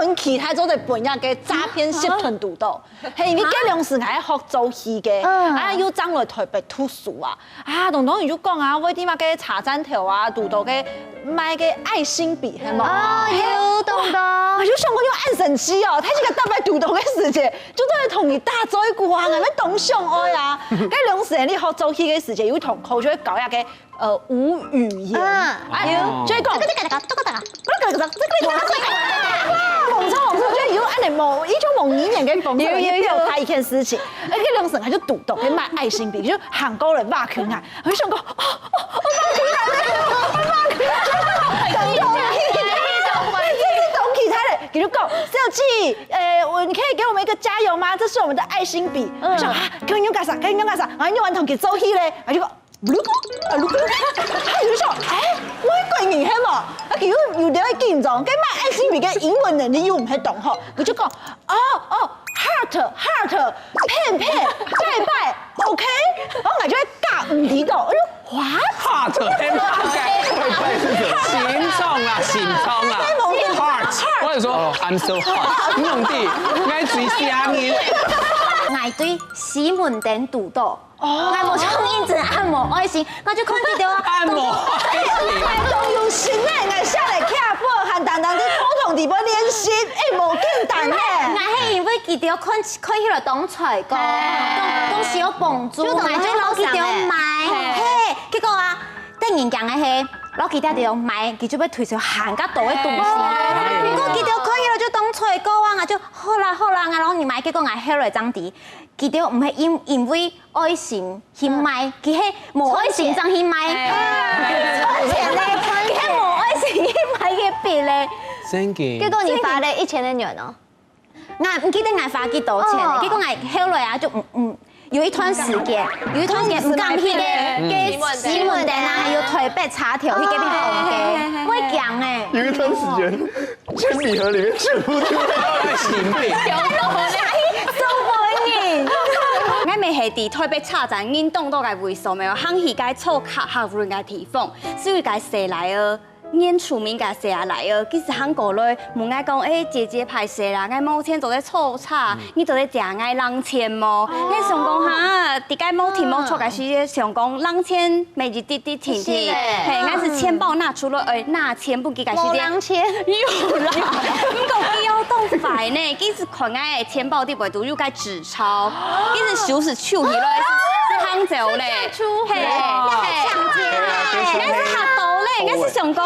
分其他做的本样嘅诈骗集团督导，係因為嗰兩時係學做戲嘅，要爭來台北讀書同當然就講我啲乜嘅茶砧頭督導嘅賣嘅愛心筆係嘛？有懂的。我就想我用按神機他是個特別督導嘅時節，就都係同你打咗一個咩懂相愛嗰兩時你學做戲嘅時節，要同佢就搞一個無語言，就係講。猛衝，就有按你某一種某語言嘅方式去表達一件事情，而嗰兩時係就督導嘅賣愛心筆，就韓國人挖佢眼，我就想講我給就講，小七，你可以給我們一個加油嗎？這是我們的愛心筆。我想跟你用幹啥？然後用完同佢走戲咧，我就講，佢就說，我係貴人係嘛？佢有點緊張，跟買愛心筆嘅英文能力又唔係懂嗬，佢就講，heart，pen，拜 ，OK， 然後我就會夾唔知道，我就 heart pen 心痛啊，heart， 我就說 I'm so hot， 唔用啲，愛最聲音。我對西門町督導，我冇衝印證按摩愛心，我就看見到按摩愛心，都有心我下來徛步，喊當啲普通地方練習，冇簡單咧。我係因為記到看起來當菜個，當時有幫助，我就老記到買，結果突然間係。攞其他地方買，佢就要推銷韓國島嘅東西。我記到看起來就當菜糕我就好啦，我攞去買，結果我後來爭啲，記到唔係因為愛心去買，佢係冇愛心爭去買，存錢咧，佢係冇愛心去買嘅筆咧。真嘅。結果你花了1000的元哦，我唔記得我花幾多錢，結果我後來就有一段時間唔敢去嘅西門町還有台北茶條去嗰邊紅嘅，我講誒。有一段時間，鉛筆盒裡面全部都是愛心筆。我咪係喺台北車站運動到個位數咪，行去個錯客戶個地方，所以個寫來啊。演出名個寫下來啊，其實韓國咧，問我講，姐姐拍攝啦，我某天做咧錯叉，你做咧食愛浪錢麼？我想講哈，啲個某天某錯個時，想講浪錢每日滴滴停停，係，我是錢包拿出來，拿錢不給個時間。浪錢有啦，你講要當快呢，其實看我錢包啲位都有個紙鈔，其實手是抽起來是杭州咧，係，搶劫咧，我是學到咧，我是想講。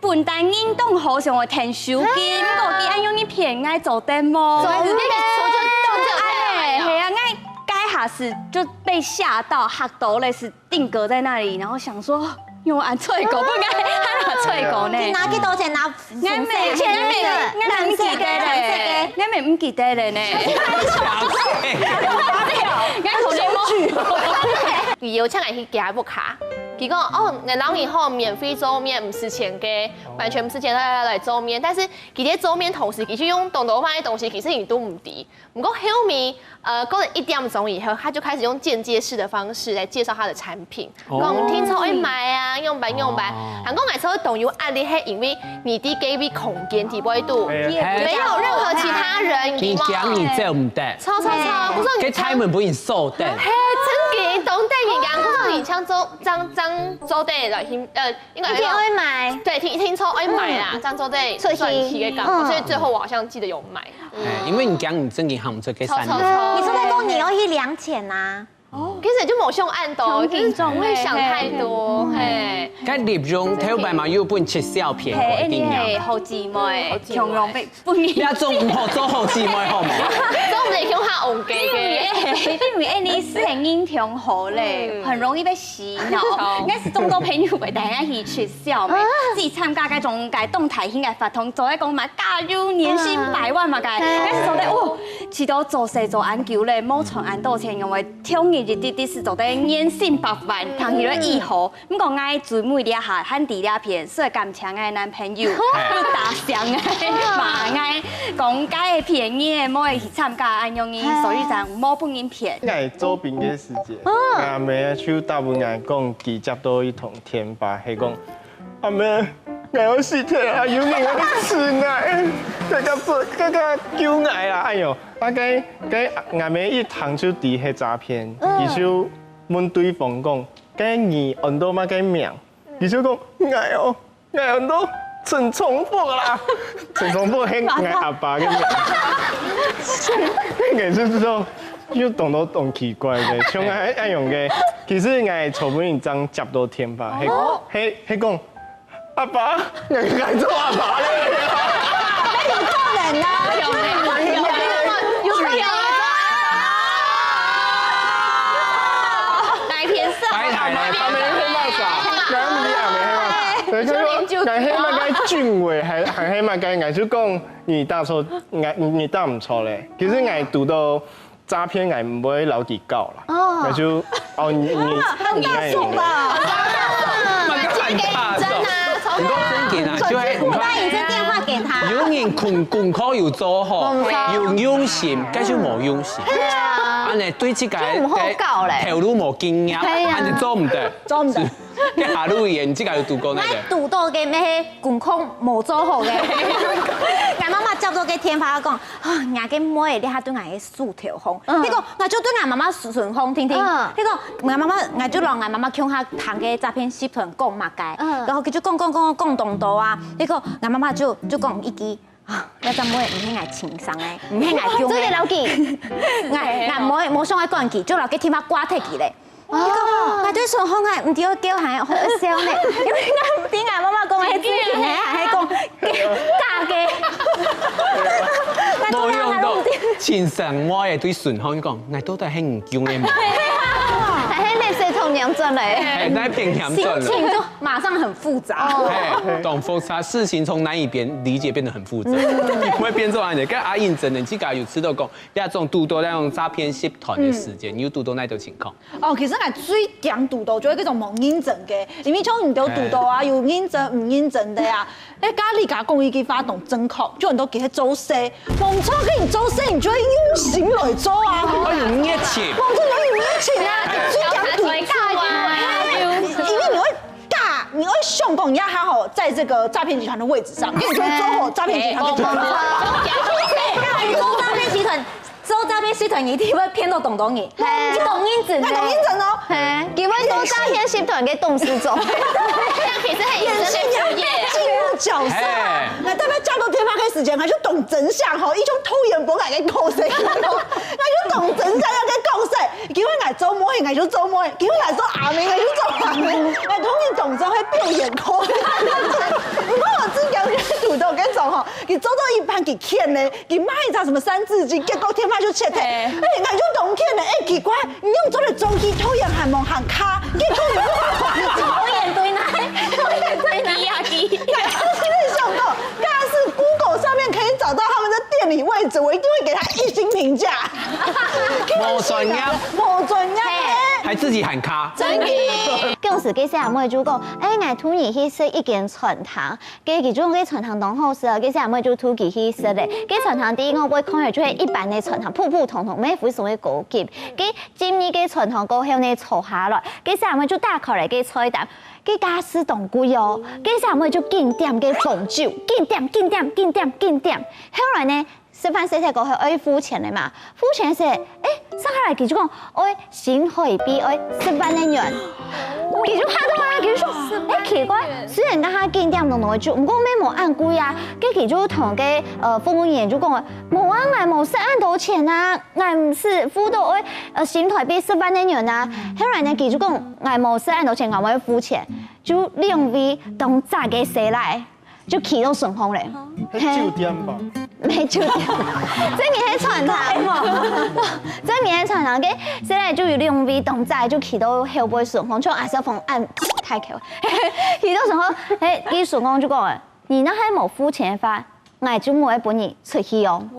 笨蛋運動好像我聽手機，我記按用一片愛做得麼？所以那個係啊，我該下時就被嚇到，嚇到咧是定格在那裡，然後想說用按脆狗，不該喊我脆狗呢？你拿幾多錢拿？我唔記得咧，我唔記得咧呢。我同你冇。旅遊請嚟去加不卡。佢講我老以後免費做面，唔是錢嘅，完全唔是錢來做面。但是佢啲做面同時，佢就用東東方嘅東西，其實你都唔低。不過後面過了1點鐘以後，他就開始用間接式的方式來介紹他的產品。講聽說會買啊，用版。韓國藝術動有案例係因為你啲給予空間地位度，沒有任何其他人。佢講你做唔得。超。佢台門不應收得。嘿，真嘅，懂得嘅人，嗰種你像張周的來聽，應該會買。對，聽說會買啦，張周的算起嘅講，所以最後我好像記得有買。因為你講你真嘅行唔出嘅3年。你說在講你要去2錢呐？其實就冇上按到，就是不會想太多，嘿。咁內容睇白嘛，有本切小片嗰啲係好姊妹，強容被不你。你做唔好做好姊妹好冇？做唔嚟用下戇嘅，因為你是很英雄好咧，很容易被洗腦。應該是眾多朋友為大家去取笑咩？自己參加嗰種嘅動態型嘅活動，做一個嘛加入年薪100萬嘛嘅，應該是做得哦，遲到做事做研究咧，冇存按多錢，因為挑日日是做得年薪100萬，談起來以後，唔講愛姊妹倆下，喊弟倆片，所以感情愛男朋友要打賞嘅，嘛愛講解便宜，冇去參加按用伊，所以就冇半年片。愛周邊嘅時節，阿妹手大部分愛講，記接到一通天把，係講阿妹，我有事体啊，有人要吃爱，更加救爱啦！哎呦，cái ngày mấy ít thằng chú đi hết诈骗，佢就問對方講，cái你按到乜cái名，佢就講我按到陳重複啦，陳重複係我阿爸嘅名，其實之後就懂奇怪嘅，像愛用嘅，其實我草本人張接到天吧，係講阿爸，我做阿爸咧。有可能啊，有奶偏色，白奶奶，阿妹黑嘛啥？啱唔啱啊？對，佢講我起碼嘅俊偉係起碼嘅，我就講你答錯，你答唔錯咧。其實我讀到詐騙，我唔會留啲教啦。我就你大數吧。很大聲啊，唔講真件啊，就係唔把認真電話給他。有人功課要做好，要用心，梗係冇用心。安尼對這個條路冇經驗，安尼做唔得，做唔得。嘅下路嘢，唔知個要讀過呢個。讀到嘅咩功課冇做好嘅，我媽媽接到嘅電話講，我嘅妹你下對我嘅豎條風，呢個我就對我媽媽順風聽聽，呢個我媽媽我就讓我媽媽向下談嘅詐騙集團講乜嘅，然後佢就講動到啊，呢個我媽媽就講一句。你陣妹唔係我情商嘅，唔係我叫嘅。老記，我冇想我講句，就留嘅電話掛提佢咧。我對上空係唔知我叫係好笑咧，因為我點解媽媽講係之前係講假嘅。冇用到，前神我係對順康講，我都係唔叫你媽。係你係同樣真嚟，係那邊嚴準心情就馬上很複雜。係，懂複雜，事情從難以理解變得很複雜，唔會變做安尼。跟阿英真的，自家有知道講，你種拄到那種詐騙集團嘅事件，你有拄到那種情況？哦，其實我最驚拄到就係嗰種冇認證嘅，裡面從唔到拄到啊，有認證唔認證的呀。誒，家裡家公益嘅發動正確，就很多給佢做事，冇錯，給你做事，你就會用心來做啊。我有熱情，冇錯，有熱情啊，最驚拄到啊，因為你會尬，你會想講人家還好在這個詐騙集團的位置上，跟你就會做好詐騙集團的工作。做詐騙集團一定會騙到懂你，你懂認證，懂認證哦，佢會做詐騙集團嘅董事長，這樣其實係演戲進入角色，那代表交到電話嘅時間，佢就懂真相吼，一種偷眼博眼嘅講勢，我就懂真相嘅講勢，叫我嚟做模型，我就做模型，叫我嚟做阿明，我就做阿明，我通常動作係表演開，如果我之前佢讀到嗰種吼，佢做到一半佢欠咧，佢買一張什麼三字經，結果天花就切嘅，我就懂欠咧，奇怪，你用做嚟做戲偷眼還蒙行卡，結果你不還，偷眼對奶，偷眼對奶呀機。想過，要是 Google 上面可以找到他們的店裡位置，我一定會給他1星評價。冇盡啱，冇盡啱，還自己喊卡。真嘅。嗰時嘅細阿妹就講，我突然去設一間傳堂，嘅其中嘅傳堂當好時候，嘅細阿妹就突然去設咧。嘅傳堂第一我會看下就係一般嘅傳堂，普普通通，咩非常嘅高級。嘅今年嘅傳堂過後呢，坐下來，嘅細阿妹就打開嚟嘅菜單。嘅家私當貴哦，嘅細阿妹就緊點嘅奉酒，緊點。後來呢，食飯食過後愛付錢的嘛，付錢時，上下來佢就講，愛新台幣愛10萬的元，佢就嚇到啊，佢就說，奇怪，雖然講下緊點當當嘅酒，唔過咩冇按貴啊，跟佢就同嘅服務員就講話，冇啊，我冇是按多錢啊，我唔是付到愛新台幣10萬的元啊，後來呢佢就講，我冇是按多錢，我要付錢，就兩位當炸嘅死來。就企到順風咧，喺酒店吧？沒酒店，這邊喺傳堂，這邊喺傳堂嘅，現在就有兩位同仔就企到後背順風，從阿小鳳按太橋，企到順風，佢順風就講啊，你那還冇付錢法，我就冇幫你出去用。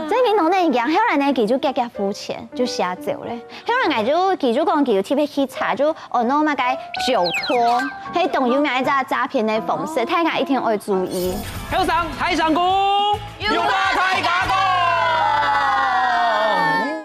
這邊同你講，後來呢，佢就夾付錢就下走咧。後來我就佢就講，佢就特別去查，就按到乜嘅酒托，係動用咩一隻詐騙嘅方式，大家一定要注意。向上睇上高，要打太高。